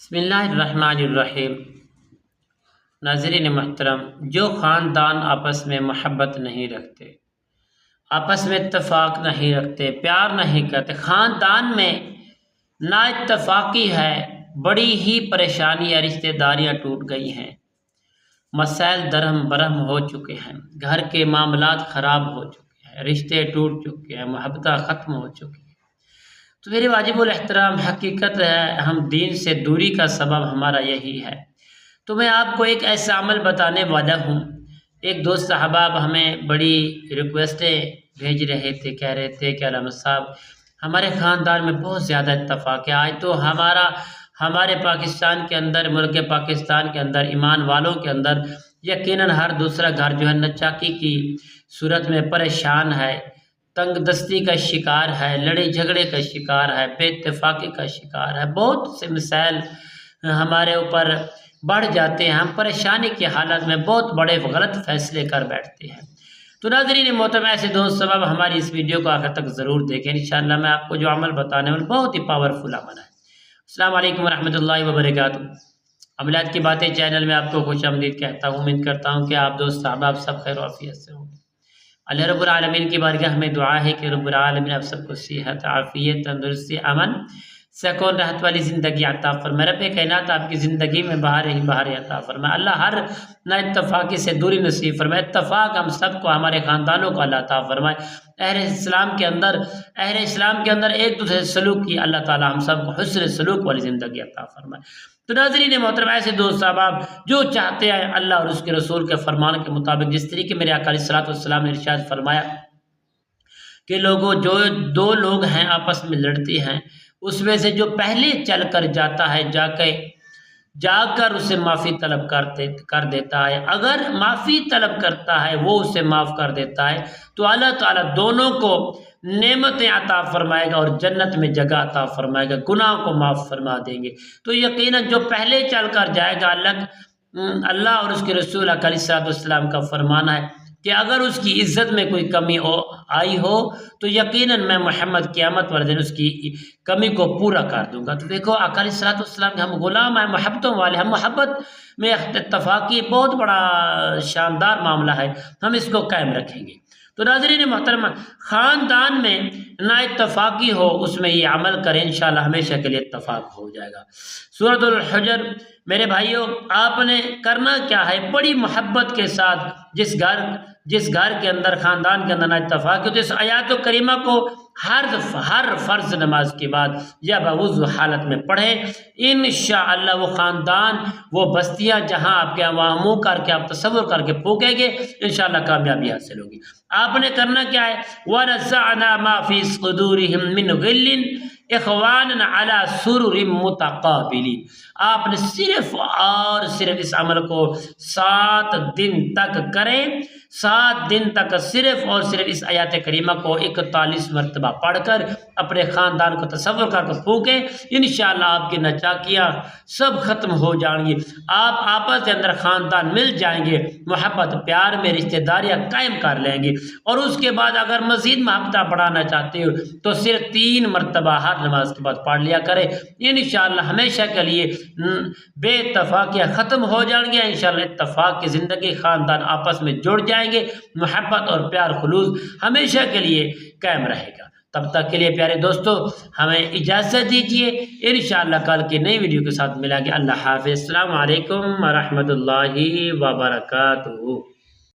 بسم اللہ الرحمن الرحیم۔ ناظرین محترم، جو خاندان آپس میں محبت نہیں رکھتے، آپس میں اتفاق نہیں رکھتے، پیار نہیں کرتے، خاندان میں نا اتفاقی ہے، بڑی ہی پریشانی یا رشتہ داریاں ٹوٹ گئی ہیں، مسائل درہم برہم ہو چکے ہیں، گھر کے معاملات خراب ہو چکے ہیں، رشتے ٹوٹ چکے ہیں، محبتیں ختم ہو چکی ہیں، تو میرے واجب الاحترام حقیقت ہے، ہم دین سے دوری کا سبب ہمارا یہی ہے۔ تو میں آپ کو ایک ایسا عمل بتانے والا ہوں۔ ایک دوست احباب ہمیں بڑی ریکویسٹیں بھیج رہے تھے، کہہ رہے تھے کہ علامہ صاحب ہمارے خاندان میں بہت زیادہ اتفاق ہے، آج تو ہمارے پاکستان کے اندر، ملک پاکستان کے اندر، ایمان والوں کے اندر یقیناً ہر دوسرا گھر جو ہے نچاکی کی صورت میں پریشان ہے، تنگ دستی کا شکار ہے، لڑائی جھگڑے کا شکار ہے، بے اتفاقی کا شکار ہے، بہت سے مسائل ہمارے اوپر بڑھ جاتے ہیں، ہم پریشانی کی حالت میں بہت بڑے غلط فیصلے کر بیٹھتے ہیں۔ تو ناظرین محترم، ایسے دوست سبب ہماری اس ویڈیو کو آخر تک ضرور دیکھیں، انشاءاللہ میں آپ کو جو عمل بتانے والوں بہت ہی پاورفل عمل ہے۔ السلام علیکم ورحمۃ اللہ وبرکاتہ۔ عملیات کی باتیں چینل میں آپ کو خوش آمدید کہتا ہوں، امید کرتا ہوں کہ آپ دوست احباب سب خیر و عافیت سے ہوں۔ اللہ رب العالمین کی بارگاہ میں دعا ہے کہ رب العالمین آپ سب کو صحت، عافیت، تندرستی، امن، سکون، راحت والی زندگی عطا فرمائے۔ رب کائنات آپ کی زندگی میں بہار ہی بہار عطا فرمائے۔ اللہ ہر نا اتفاقی سے دوری نصیب فرمائے، اتفاق ہم سب کو، ہمارے خاندانوں کو اللہ عطا فرمائے۔ اہل اسلام کے اندر ایک دوسرے سے سلوک کی اللہ تعالی ہم سب کو حسن سلوک والی زندگی عطا فرمائے۔ تو ناظرین محترم، ایسے دوست احباب جو چاہتے ہیں اللہ اور اس کے رسول کے فرمان کے مطابق، جس طریقے میرے آقا علیہ الصلوۃ والسلام نے ارشاد فرمایا کہ لوگوں جو دو لوگ ہیں آپس میں لڑتے ہیں، اس میں سے جو پہلے چل کر جاتا ہے جا کر اسے معافی طلب کر دیتا ہے، اگر معافی طلب کرتا ہے وہ اسے معاف کر دیتا ہے تو اللہ تعالیٰ دونوں کو نعمتیں عطا فرمائے گا اور جنت میں جگہ عطا فرمائے گا، گناہ کو معاف فرما دیں گے۔ تو یقیناً جو پہلے چل کر جائے گا، اللہ اور اس کے رسول علیہ الصلوۃ والسلام کا فرمان ہے کہ اگر اس کی عزت میں کوئی کمی آئی ہو تو یقیناً میں محمد قیامت والے دن اس کی کمی کو پورا کر دوں گا۔ تو دیکھو آقا علیہ الصلوۃ والسلام کے ہم غلام ہیں، محبتوں والے، ہم محبت میں اتفاقی بہت بڑا شاندار معاملہ ہے، ہم اس کو قائم رکھیں گے۔ تو ناظرین محترم، خاندان میں نا اتفاقی ہو اس میں یہ عمل کریں، انشاءاللہ ہمیشہ کے لیے اتفاق ہو جائے گا۔ سورۃ الحجر میرے بھائیوں، آپ نے کرنا کیا ہے، بڑی محبت کے ساتھ جس گھر کے اندر، خاندان کے اندر نا اتفاقی ہو تو اس آیات کریمہ کو ہر فرض نماز کے بعد یا بوضو حالت میں پڑھیں، انشاءاللہ وہ خاندان، وہ بستیاں جہاں آپ کے وہاں منہ کر کے آپ تصور کر کے پھونکیں گے، انشاءاللہ کامیابی حاصل ہوگی۔ آپ نے کرنا کیا ہے، وَنَزَعْنَا مَا فِي صُدُورِهِم مِّنْ غِلٍّ اخوانًا عَلَى سُرُرٍ مُتَقَابِلِينَ۔ آپ نے صرف اور صرف اس عمل کو 7 دن تک کریں، 7 دن تک صرف اور صرف اس آیات کریمہ کو 41 مرتبہ پڑھ کر اپنے خاندان کو تصور کر کے پھونکیں، انشاءاللہ آپ کی نچاکیاں سب ختم ہو جائیں گی، آپ آپس کے اندر خاندان مل جائیں گے، محبت پیار میں رشتہ داریاں قائم کر لیں گے۔ اور اس کے بعد اگر مزید محبت بڑھانا چاہتے ہو تو صرف 3 مرتبہ ہر نماز کے بعد پڑھ لیا کریں، انشاءاللہ ہمیشہ کے لیے بے اتفاقیاں ختم ہو جائیں گے، انشاءاللہ اتفاق کی زندگی، خاندان آپس میں جڑ جائیں گے، محبت اور پیار خلوص ہمیشہ کے لیے قائم رہے گا۔ تب تک کے لیے پیارے دوستو ہمیں اجازت دیجیے، انشاءاللہ کل کی نئی ویڈیو کے ساتھ ملیں گے۔ اللہ حافظ، السلام علیکم ورحمۃ اللہ وبرکاتہ۔